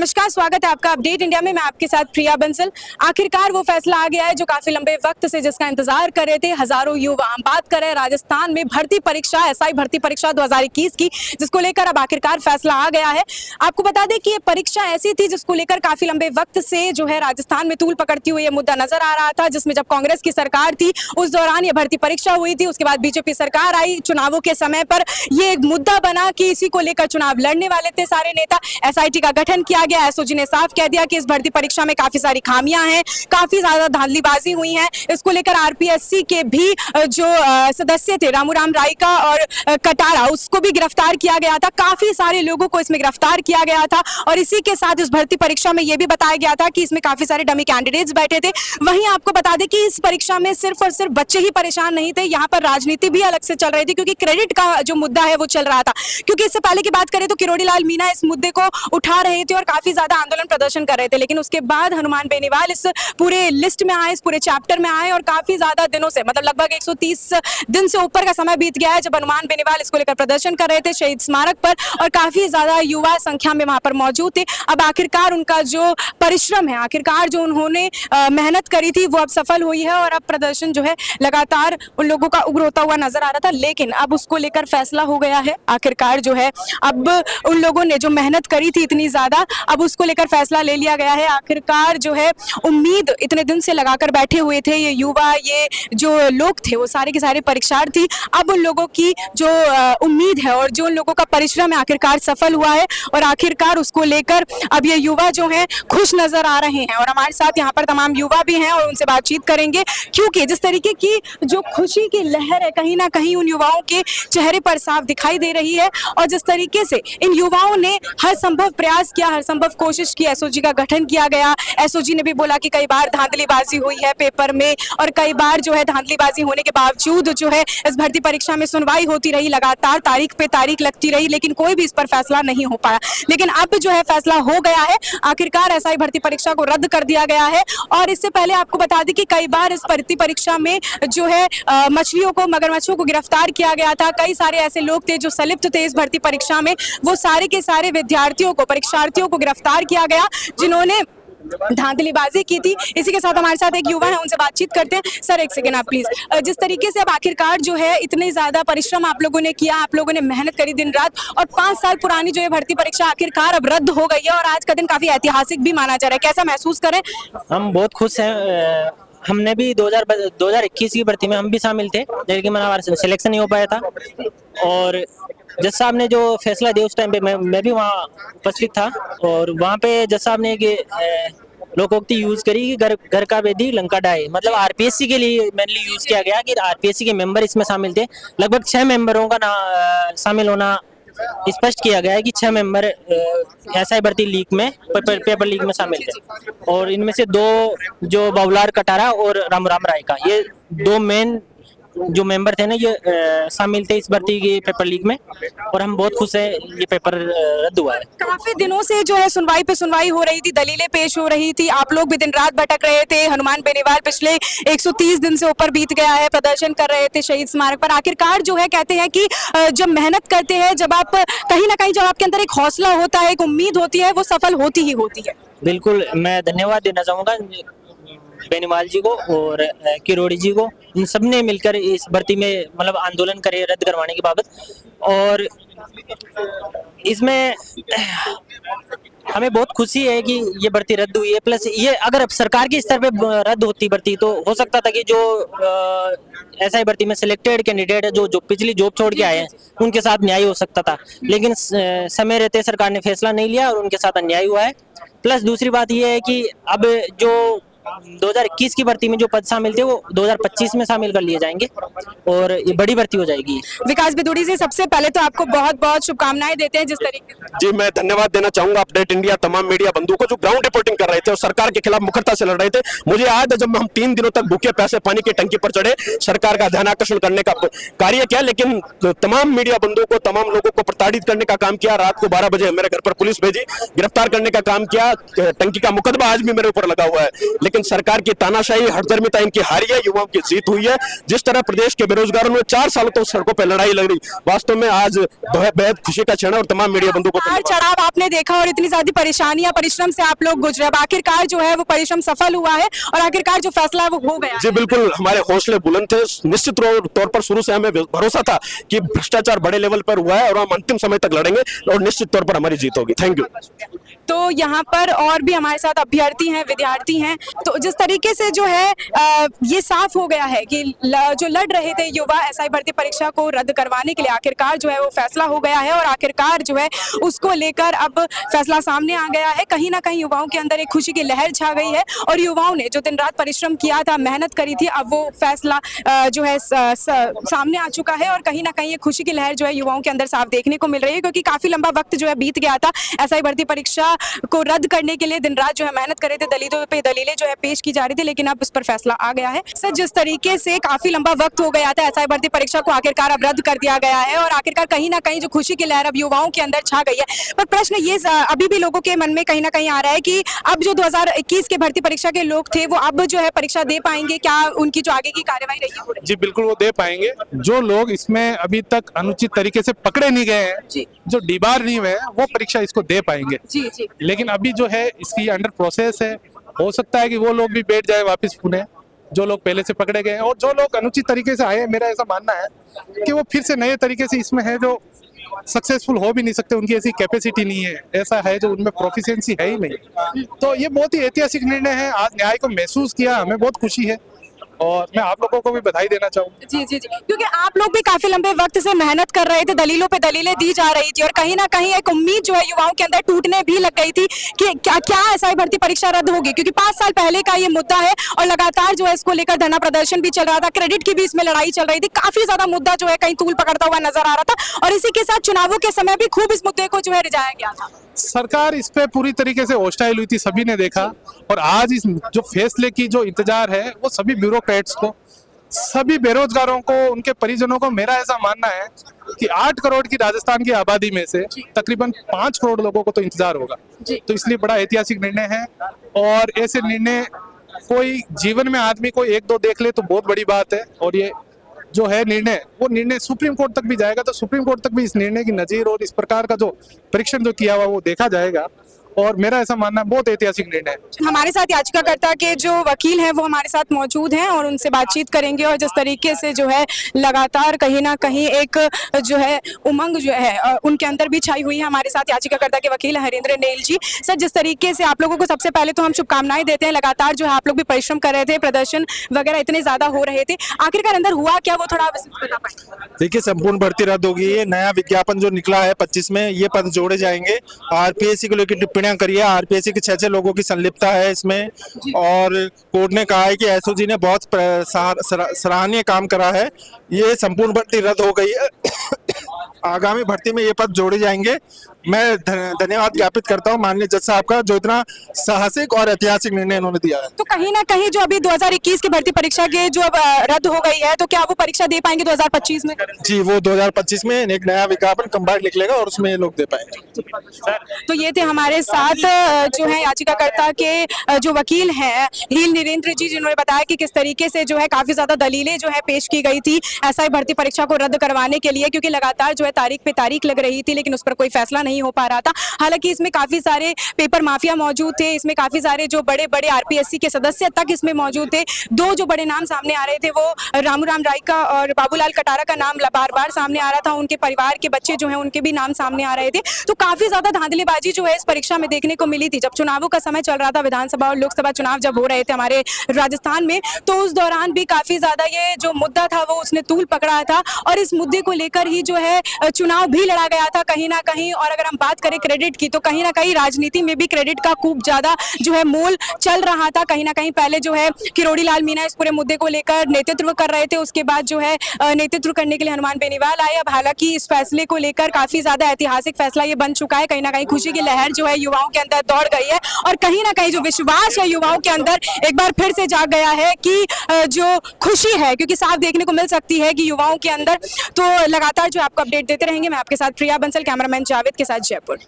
नमस्कार, स्वागत है आपका अपडेट इंडिया में। मैं आपके साथ प्रिया बंसल। आखिरकार वो फैसला आ गया है जो काफी लंबे वक्त से जिसका इंतजार कर रहे थे हजारों युवा। हम बात कर रहे हैं राजस्थान में भर्ती परीक्षा, एसआई भर्ती परीक्षा 2021 की, जिसको लेकर अब आखिरकार फैसला आ गया है। आपको बता दें कि ये परीक्षा ऐसी थी जिसको लेकर काफी लंबे वक्त से जो है राजस्थान में तूल पकड़ती हुई ये मुद्दा नजर आ रहा था, जिसमें जब कांग्रेस की सरकार थी उस दौरान ये भर्ती परीक्षा हुई थी। उसके बाद बीजेपी सरकार आई, चुनावों के समय पर ये एक मुद्दा बना कि इसी को लेकर चुनाव लड़ने वाले थे सारे नेता। एसआईटी का गठन किया गया। एसओजी ने साफ कह दिया कि इस भर्ती परीक्षा में काफी सारी खामियां हैं, काफी ज्यादा धांधलीबाजी हुई है। इसको लेकर आरपीएससी के भी जो सदस्य थे रामूराम रायका और कटारा, उसको भी गिरफ्तार किया गया था। काफी सारे लोगों को इसमें गिरफ्तार किया गया था और इसी के साथ इस भर्ती परीक्षा में यह भी बताया गया था कि इसमें काफी सारे डमी कैंडिडेट्स बैठे थे। वहीं आपको बता दें कि इस परीक्षा में सिर्फ और सिर्फ बच्चे ही परेशान नहीं थे, यहाँ पर राजनीति भी अलग से चल रही थी, क्योंकि क्रेडिट का जो मुद्दा है वो चल रहा था। क्योंकि इससे पहले की बात करें तो किरोड़ी लाल मीणा इस मुद्दे को उठा रहे थे और काफी ज्यादा आंदोलन प्रदर्शन कर रहे थे, लेकिन उसके बाद हनुमान बेनीवाल इस पूरे लिस्ट में आए, इस पूरे चैप्टर में आए और काफी ज्यादा दिनों से, मतलब लगभग 130 दिन से ऊपर का समय बीत गया है जब हनुमान बेनीवाल इसको लेकर प्रदर्शन कर रहे थे शहीद स्मारक पर, और काफी ज्यादा युवा संख्या में वहां पर मौजूद थे। अब आखिरकार उनका जो परिश्रम है, आखिरकार जो उन्होंने मेहनत करी थी वो अब सफल हुई है और अब प्रदर्शन जो है लगातार उन लोगों का उग्र होता हुआ नजर आ रहा था, लेकिन अब उसको लेकर फैसला हो गया है। आखिरकार जो है अब उन लोगों ने जो मेहनत करी थी इतनी ज्यादा, अब उसको लेकर फैसला ले लिया गया है। आखिरकार जो है उम्मीद इतने दिन से लगाकर बैठे हुए थे ये युवा, ये जो लोग थे वो सारे के सारे परीक्षार्थी, अब उन लोगों की जो उम्मीद है और जो उन लोगों का परिश्रम है आखिरकार सफल हुआ है और आखिरकार उसको लेकर अब ये युवा जो है खुश नजर आ रहे हैं। और हमारे साथ यहाँ पर तमाम युवा भी हैं और उनसे बातचीत करेंगे, क्योंकि जिस तरीके की जो खुशी की लहर है कहीं ना कहीं उन युवाओं के चेहरे पर साफ दिखाई दे रही है और जिस तरीके से इन युवाओं ने हर संभव प्रयास किया, हर संभव कोशिश की। एसओजी का गठन किया गया। एसओजी ने भी बोला कि कई बार धांधलीबाजी हुई है पेपर में और कई बार जो है धांधलीबाजी होने के बावजूद जो है इस भर्ती परीक्षा में सुनवाई होती रही, लगातार तारीख पे तारीख लगती रही, लेकिन कोई भी इस पर फैसला नहीं हो पाया। लेकिन अब जो है फैसला हो गया है, आखिरकार एसआई भर्ती परीक्षा को रद्द कर दिया गया है। और इससे पहले आपको बता दें कि कई बार इस भर्ती परीक्षा में जो है मछलियों को, मगरमच्छों को गिरफ्तार किया गया था। कई सारे ऐसे लोग थे जो संलिप्त थे इस भर्ती परीक्षा में, वो सारे के सारे विद्यार्थियों को, परीक्षार्थियों को गिरफ्तार किया गया जिन्होंने धांधलीबाजी की थी। इसी के साथ हमारे साथ एक युवा है, उनसे बातचीत करते हैं। सर एक सेकेंड आप प्लीज। जिस तरीके से अब आखिरकार जो है इतने ज्यादा परिश्रम आप लोगों ने किया, आप लोगों ने मेहनत करी दिन रात, और 5 साल पुरानी जो है भर्ती परीक्षा आखिरकार अब रद्द हो गई है और आज का दिन काफी ऐतिहासिक भी माना जा रहा है, कैसा महसूस करें? हम बहुत खुश हैं। हमने भी 2021 की भर्ती में हम भी शामिल थे, लेकिन हमारा सिलेक्शन नहीं हो पाया था। और जज साहब ने जो फैसला दिया उस टाइम पे मैं भी वहाँ उपस्थित था और वहाँ पे जज साहब ने लोकोक्ति यूज करी कि घर का वेदी लंका ढाए, मतलब आरपीएससी के लिए मेनली यूज किया गया कि आरपीएससी के मेंबर इसमें शामिल थे। लगभग 6 मेंबरों का शामिल होना स्पष्ट किया गया है कि 6 मेंबर एसआई भर्ती लीग में, पेपर लीग में शामिल थे और इनमें से 2 जो बाबूलाल कटारा और रामूराम राय का, ये 2 मेन जो मेंबर थे ना ये शामिल थे इस भर्ती के पेपर लीग में और हम बहुत खुश हैं ये पेपर रद्द हुआ है। काफी दिनों से जो है सुनवाई पे सुनवाई हो रही थी, दलीलें पेश हो रही थी, आप लोग भी दिन रात भटक रहे थे। हनुमान बेनीवाल पिछले 130 दिन से ऊपर बीत गया है, प्रदर्शन कर रहे थे शहीद स्मारक पर। आखिरकार जो है कहते हैं कि जब मेहनत करते हैं, जब आप कहीं ना कहीं जब आपके अंदर एक हौसला होता है, एक उम्मीद होती है, वो सफल होती ही होती है। बिल्कुल, मैं धन्यवाद देना चाहूँगा बेनीवाल जी को और किरोड़ी जी को। इन सब ने मिलकर इस भर्ती में मतलब आंदोलन करे रद्द करवाने की बाबत, और इसमें हमें बहुत खुशी है कि ये भर्ती रद्द हुई है। प्लस ये अगर अब सरकार के स्तर पे रद्द होती भर्ती तो हो सकता था कि जो एसआई भर्ती में सिलेक्टेड कैंडिडेट है जो पिछली जॉब छोड़ के आए हैं उनके साथ न्याय हो सकता था, लेकिन समय रहते सरकार ने फैसला नहीं लिया और उनके साथ अन्याय हुआ है। प्लस दूसरी बात ये है कि अब जो 2021 की भर्ती में जो पद शामिल थे वो 2025 में शामिल कर लिए जाएंगे और ये बड़ी भर्ती हो जाएगी। विकास बिदुड़ी जी, सबसे पहले तो आपको बहुत बहुत शुभकामनाएं देते हैं जिस तरीके से। जी, मैं धन्यवाद देना चाहूंगा अपडेट इंडिया तमाम मीडिया बंधुओं को जो ग्राउंड रिपोर्टिंग कर रहे थे और सरकार के खिलाफ मुखरता से लड़ रहे थे। मुझे याद है जब हम 3 दिनों तक भूखे प्यासे पानी की टंकी पर चढ़े, सरकार का ध्यान आकर्षण करने का कार्य किया, लेकिन तमाम मीडिया बंधुओं को, तमाम लोगों को प्रताड़ित करने का काम किया। रात को 12 बजे मेरे घर पर पुलिस भेजी, गिरफ्तार करने का काम किया। टंकी का मुकदमा आज भी मेरे ऊपर लगा हुआ है, लेकिन लेकिन सरकार की तानाशाही, हठधर्मिता इनकी हारी है, युवाओं की जीत हुई है। जिस तरह प्रदेश के बेरोजगारों ने 4 सालों तो सड़कों पर लड़ाई लड़ रही, वास्तव में आज बेहद खुशी का क्षण है और तमाम मीडिया बंधुओं को उतार चढ़ाव आपने देखा और इतनी ज्यादा परेशानियां, परिश्रम से आप लोग गुजरे, अब आखिरकार जो है वो परिश्रम सफल हुआ है और आखिरकार जो फैसला है वो हो गया। जी बिल्कुल, हमारे हौसले बुलंद थे। निश्चित तौर पर शुरू से हमें भरोसा था कि भ्रष्टाचार बड़े लेवल पर हुआ है और हम अंतिम समय तक लड़ेंगे और निश्चित तौर पर हमारी जीत होगी। Thank you. तो यहाँ पर और भी हमारे साथ अभ्यर्थी हैं, विद्यार्थी हैं। तो जिस तरीके से जो है ये साफ हो गया है कि जो लड़ रहे थे युवा एसआई भर्ती परीक्षा को रद्द करवाने के लिए, आखिरकार जो है वो फैसला हो गया है और आखिरकार जो है उसको लेकर अब फैसला सामने आ गया है। कहीं ना कहीं युवाओं के अंदर एक खुशी की लहर छा गई है और युवाओं ने जो दिन रात परिश्रम किया था, मेहनत करी थी, अब वो फैसला जो है सामने आ चुका है और कहीं ना कहीं ये खुशी की लहर जो है युवाओं के अंदर साफ देखने को मिल रही है, क्योंकि काफी लंबा वक्त जो है बीत गया था एसआई भर्ती परीक्षा को रद्द करने के लिए। दिन रात जो है मेहनत कर रहे थे, दलीलों पे दलीलें जो है पेश की जा रही थी, लेकिन अब उस पर फैसला आ गया है। सर, जिस तरीके से काफी लंबा वक्त हो गया था एसआई भर्ती परीक्षा को आखिरकार अब रद्द कर दिया गया है और आखिरकार कहीं ना कहीं जो खुशी की लहर अब युवाओं के अंदर छा गई है। पर प्रश्न ये अभी भी लोगों के मन में कहीं ना कहीं आ रहा है कि अब जो 2021 के भर्ती परीक्षा के लोग थे वो अब जो है परीक्षा दे पाएंगे क्या? उनकी जो आगे की कार्यवाही रही? जी बिल्कुल, वो दे पाएंगे। जो लोग इसमें अभी तक अनुचित तरीके से पकड़े नहीं गए हैं, जो डिबार नहीं हुए हैं, वो परीक्षा इसको दे पाएंगे। जी जी। लेकिन अभी जो है इसकी अंडर प्रोसेस है, हो सकता है कि वो लोग भी बैठ जाए वापस पुणे, जो लोग पहले से पकड़े गए हैं। और जो लोग अनुचित तरीके से आए हैं, मेरा ऐसा मानना है कि वो फिर से नए तरीके से इसमें है, जो सक्सेसफुल हो भी नहीं सकते, उनकी ऐसी कैपेसिटी नहीं है, ऐसा है जो उनमें प्रोफिशिएंसी है ही नहीं। तो ये बहुत ही ऐतिहासिक निर्णय है। आज न्याय को महसूस किया, हमें बहुत खुशी है और मैं आप लोगों को भी बधाई देना चाहूंगा। जी जी जी, क्योंकि आप लोग भी काफी लंबे वक्त से मेहनत कर रहे थे, दलीलों पे दलीलें दी जा रही थी और कहीं ना कहीं एक उम्मीद जो है युवाओं के अंदर टूटने भी लग गई थी कि क्या एसआई भर्ती परीक्षा रद्द होगी, क्योंकि 5 साल पहले का ये मुद्दा है और लगातार जो है इसको लेकर धरना प्रदर्शन भी चल रहा था, क्रेडिट की भी इसमें लड़ाई चल रही थी, काफी ज्यादा मुद्दा जो है कहीं तूल पकड़ता हुआ नजर आ रहा था और इसी के साथ चुनावों के समय भी खूब इस मुद्दे को जो है रिझाया गया था। सरकार इस पे पूरी तरीके से हॉस्टाइल हुई थी, सभी ने देखा। और आज इस जो फैसले की जो इंतजार है वो सभी ब्यूरोक्रेट्स को, सभी बेरोजगारों को, उनके परिजनों को, मेरा ऐसा मानना है कि 8 करोड़ की राजस्थान की आबादी में से तकरीबन 5 करोड़ लोगों को तो इंतजार होगा। तो इसलिए बड़ा ऐतिहासिक निर्णय है और ऐसे निर्णय कोई जीवन में आदमी कोई 1-2 देख ले तो बहुत बड़ी बात है। और ये जो है निर्णय, वो निर्णय सुप्रीम कोर्ट तक भी जाएगा, तो सुप्रीम कोर्ट तक भी इस निर्णय की नजीर और इस प्रकार का जो परीक्षण जो किया हुआ वो देखा जाएगा और मेरा ऐसा मानना है बहुत ऐतिहासिक निर्णय है। हमारे साथ याचिकाकर्ता के जो वकील हैं वो हमारे साथ मौजूद हैं और उनसे बातचीत करेंगे और जिस तरीके से जो है लगातार कहीं ना कहीं एक जो है उमंग जो है उनके अंदर भी छाई हुई है। हमारे साथ याचिकाकर्ता के वकील हरेंद्र नेल जी। सर, जिस तरीके से आप लोगों को सबसे पहले तो हम शुभकामनाएं देते हैं, लगातार जो है आप लोग भी परिश्रम कर रहे थे, प्रदर्शन वगैरह इतने ज्यादा हो रहे थे, आखिरकार अंदर हुआ क्या, वो थोड़ा बता पाएंगे? देखिए, संपूर्ण भर्ती रद्द होगी। ये नया विज्ञापन जो निकला है 25 में, ये पद जोड़े जाएंगे। आरपीएससी को लेकर टिप्पणियां करिए, आरपीएससी के 6 लोगों की संलिप्तता है इसमें और कोर्ट ने कहा है कि एसओजी ने बहुत सराहनीय काम करा है। ये संपूर्ण भर्ती रद्द हो गई है। आगामी भर्ती में ये पद जोड़े जाएंगे। मैं धन्यवाद ज्ञापित करता हूं माननीय जज साहब का, जो इतना साहसिक और ऐतिहासिक निर्णय इन्होंने दिया है। तो कहीं ना कहीं जो अभी 2021 की भर्ती परीक्षा के जो अब रद्द हो गई है, तो क्या वो परीक्षा दे पाएंगे 2025 में? जी, वो 2025 में एक नया विज्ञापन कंबाइंड निकलेगा और उसमें ये लोग दे पाएंगे। तो ये थे हमारे साथ जो है याचिकाकर्ता के जो वकील हैं हील नरेंद्र जी, जिन्होंने बताया कि किस तरीके से जो है काफी ज्यादा दलीलें जो है पेश की गई थी एसआई भर्ती परीक्षा को रद्द करवाने के लिए, क्योंकि लगातार जो है तारीख पे तारीख लग रही थी लेकिन उस पर कोई फैसला नहीं हो पा रहा था। हालांकि इसमें काफी सारे पेपर माफिया मौजूद थे, इसमें काफी सारे जो बड़े बड़े आरपीएससी के सदस्य तक इसमें मौजूद थे। 2 जो बड़े नाम सामने आ रहे थे वो रामूराम राय का और बाबूलाल कटारा का नाम बार बार सामने आ रहा था, उनके परिवार के बच्चे जो है उनके भी नाम सामने आ रहे थे। तो काफी ज्यादा धांधलीबाजी जो है इस परीक्षा में देखने को मिली थी। जब चुनावों का समय चल रहा था, विधानसभा और लोकसभा चुनाव जब हो रहे थे हमारे राजस्थान में, तो उस दौरान भी काफी ज्यादा ये जो मुद्दा था वो उसने तूल पकड़ा था और इस मुद्दे को लेकर ही जो है चुनाव भी लड़ा गया था कहीं ना कहीं। और अगर हम बात करें क्रेडिट की, तो कहीं ना कहीं राजनीति में भी क्रेडिट का खूब ज्यादा जो है मोल चल रहा था। कहीं ना कहीं पहले जो है किरोड़ी लाल मीणा इस पूरे मुद्दे को लेकर नेतृत्व कर रहे थे, उसके बाद जो है नेतृत्व करने के लिए हनुमान बेनीवाल आए। अब हालांकि इस फैसले को लेकर काफी ज्यादा ऐतिहासिक फैसला ये बन चुका है, कहीं ना कहीं खुशी की लहर जो है युवाओं के अंदर दौड़ गई है और कहीं ना कहीं जो विश्वास है युवाओं के अंदर एक बार फिर से जाग गया है कि जो खुशी है, क्योंकि साफ देखने को मिल सकती है कि युवाओं के अंदर। तो लगातार जो आपको अपडेट देते रहेंगे। मैं आपके साथ प्रिया बंसल, कैमरामैन जावेद के साथ, जयपुर।